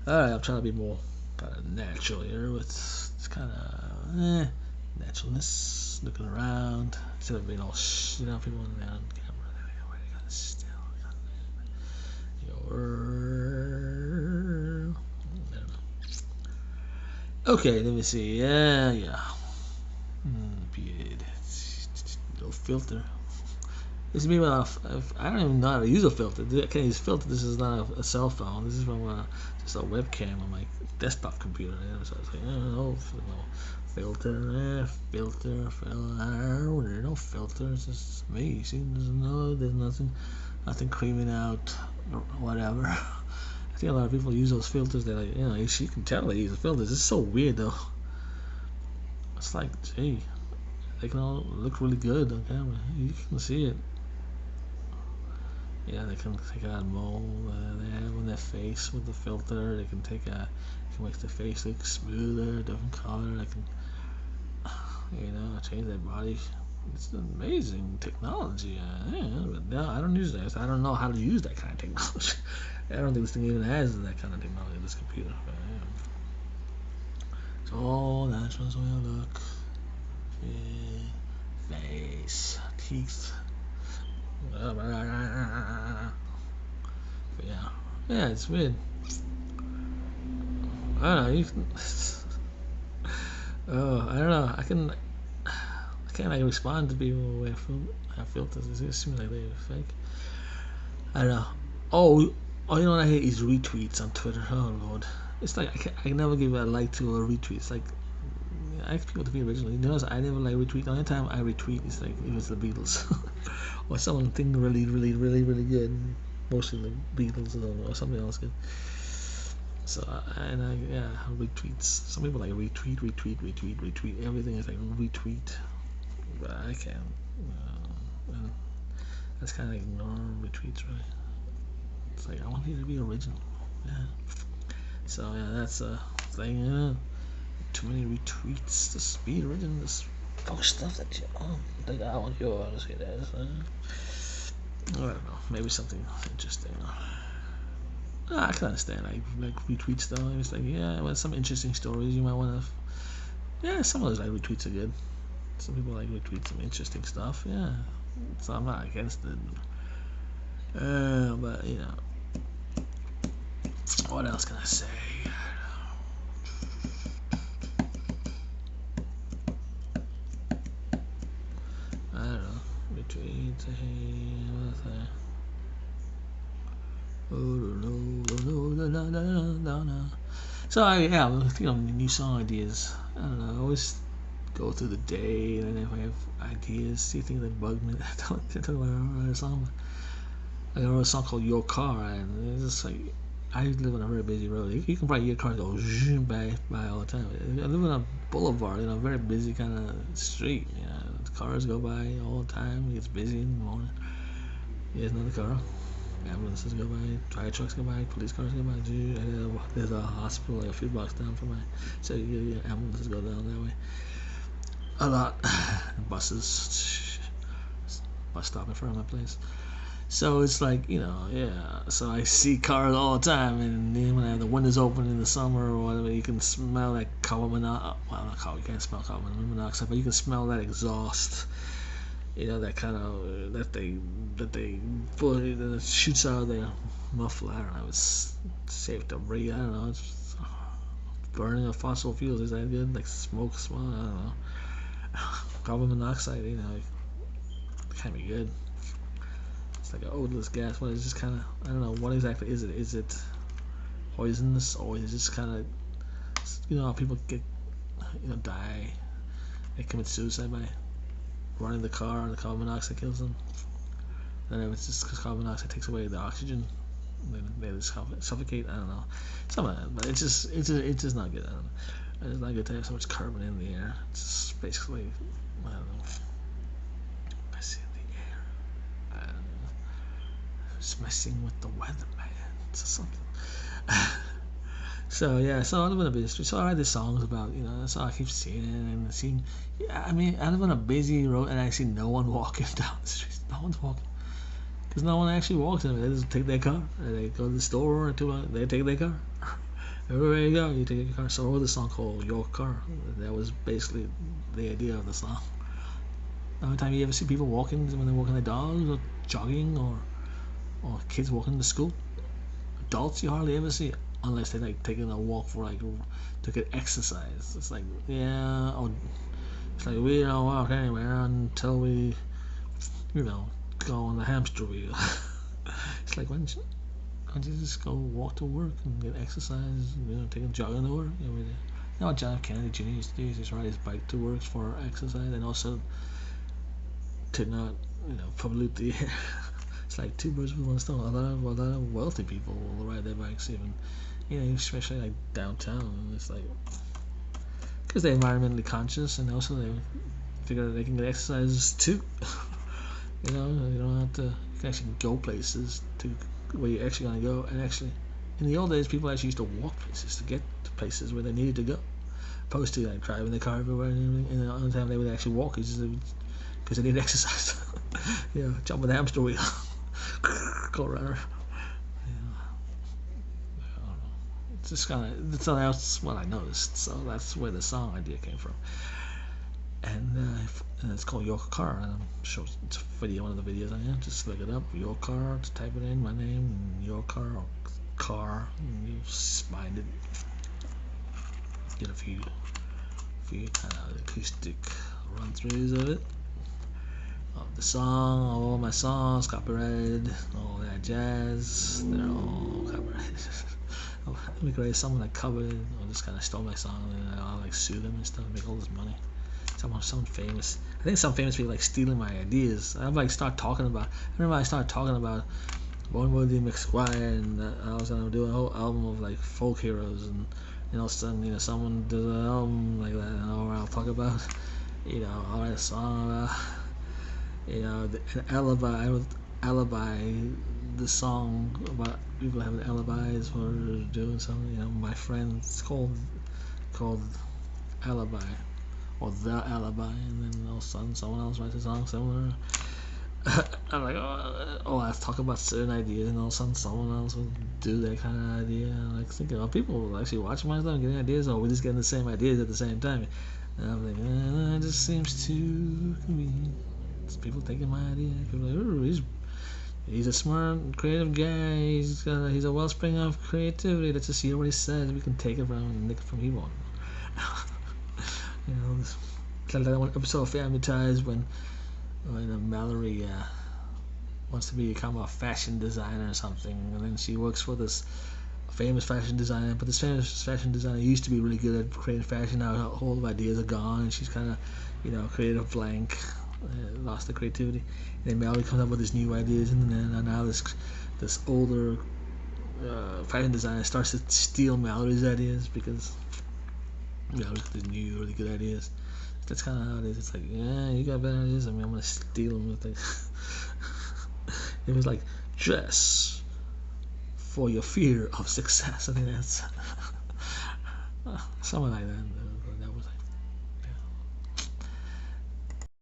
Alright, I'm trying to be more kind of natural here with it's kind of naturalness, looking around instead of being all people on the camera. Kind of still. Okay, let me see. Yeah. Beard. No filter. This is me when I don't even know how to use a filter. I can't use filter. This is not a cell phone. This is from just a webcam on my desktop computer. So I was like, no filter, filter. There's no filter. It's just me. See, there's nothing creaming out or whatever. I think a lot of people use those filters. They're like, you can tell they use filters. It's so weird though. It's like, gee, they can all look really good on camera. You can see it. Yeah, they can take out mold they have on their face with the filter. They can make the face look smoother, different color. They can, change their body. It's amazing technology. But no, I don't use that. I don't know how to use that kind of technology. I don't think this thing even has that kind of technology. This computer. But, it's all natural. That's the way I look. Yeah. Face, teeth. But yeah, it's weird. I don't know. I don't know. I can't like respond to people who have filters. It just seems like they're fake. I don't know. Oh, you know what I hate is retweets on Twitter. Oh lord, it's like I can never give a like to a retweet. It's like I ask people to be original. You notice I never like retweet. The only time I retweet is like it was the Beatles or something really good. Mostly the Beatles or something else good. So I retweets. Some people like retweet. Everything is like retweet, but I can't. And that's kind of ignore retweets, really. It's like I want you to be original. Yeah. So yeah, that's a thing. Too many retweets. Just be original. Just post stuff that you think I want you to see that. I don't know. Maybe something interesting. I can understand like retweets though. It's like well, some interesting stories you might want to. Yeah, some of those like retweets are good. Some people like retweet some interesting stuff. Yeah, so I'm not against it. But what else can I say? I don't know. Retweets. So new song ideas. I don't know. I always go through the day, and then if I have ideas, see things that bug me. I don't think I write a song. I wrote a song called "Your Car," and it's just like I live on a very busy road. You can probably hear cars go by all the time. I live on a boulevard, a very busy kind of street. Cars go by all the time. It's busy in the morning. There's another car. Ambulances go by, fire trucks go by, police cars go by. There's a hospital like a few blocks down from so ambulances go down that way a lot. Buses, bus stop in front of my place. So it's like So I see cars all the time, and then when I have the windows open in the summer or whatever, you can smell that carbon monoxide. Well, not carbon. You can't smell carbon monoxide, but you can smell that exhaust. That kind of that they put that shoots out of their muffler. I don't know. It's safe to breathe. I don't know. It's burning of fossil fuels. Is that good? Like smoke, smell. I don't know. Carbon monoxide. It can't be good. It's like an odorless gas. What is just kind of? I don't know. What exactly is it? Is it poisonous, or is it just kind of? How people get die. They commit suicide by running the car and the carbon monoxide kills them. Then if it's just because carbon monoxide takes away the oxygen, then they just suffocate. I don't know, some of that, but it's just not good. I don't know. It's not good to have so much carbon in the air. It's just basically, I don't know, messing in the air. I don't know. It's messing with the weather, man. It's something. So I live in a busy street. So I write these songs about, that's all I keep seeing and seeing. Yeah, I mean, I live on a busy road and I see no one walking down the street. No one's walking, because no one actually walks in it. They just take their car. They go to the store or they take their car. Everywhere you go, you take your car. So I wrote a song called Your Car. That was basically the idea of the song. Every time you ever see people walking when they're walking their dogs or jogging or kids walking to school, adults you hardly ever see it unless they're like taking a walk for like to get exercise. It's like yeah, or it's like we don't walk anywhere until we, go on the hamster wheel. It's like why don't you just go walk to work and get exercise? Take a jogging to work every day. You know what John F. Kennedy Jr. used to do? He used to ride his bike to work for exercise and also to not, pollute the air. It's like two birds with one stone. A lot of wealthy people will ride their bikes even, especially like downtown. It's like because they're environmentally conscious and also they figure they can get exercise too. You don't have to. You can actually go places to where you're actually gonna go. And actually, in the old days, people actually used to walk places to get to places where they needed to go, opposed to like driving the car everywhere and everything. And the only time they would actually walk is because they need exercise. Jump on the hamster wheel, go around. I don't know. It's just that's what I noticed. So that's where the song idea came from. And it's called Your Car. And I'm sure it's a video, one of the videos I am. Just look it up, Your Car. Just type it in, my name, Your Car or car, and you'll find it. Get a few kind of acoustic run-throughs of it. Of the song, all my songs, copyrighted, all that jazz, they're all copyrighted. It'd be great if someone like covered it or just kind of stole my song and I'll like sue them and stuff and make all this money. Someone famous. I think some famous people like stealing my ideas. I remember I started talking about Bonwoody McSquire and I was gonna do a whole album of like folk heroes and all of a sudden someone does an album like that and I'll talk about I'll write a song about an alibi. I would alibi the song about people having alibis for doing something. My friend, it's called Alibi or The Alibi, and then all of a sudden someone else writes a song similar. I'm like, I talk about certain ideas, and all of a sudden someone else will do that kind of idea. I'm like thinking, people will actually watch my stuff and getting ideas, or we're just getting the same ideas at the same time. And I'm like, it just seems too convenient. It's people taking my idea. People are like, he's a smart, creative guy. He's a wellspring of creativity. Let's just hear what he says. We can take it from him and nick it from him on. It's like that one episode of Family Ties when Mallory wants to become a fashion designer or something, and then she works for this famous fashion designer. But this famous fashion designer used to be really good at creating fashion. Now her whole ideas are gone, and she's kind of creative blank. Lost the creativity. And then Mallory comes up with these new ideas, and then now this older fashion designer starts to steal Mallory's ideas because Mallory's got these new really good ideas. That's kind of how it is. It's like, yeah, you got better ideas. I'm gonna steal them. It was like dress for your fear of success. I think that's something like that.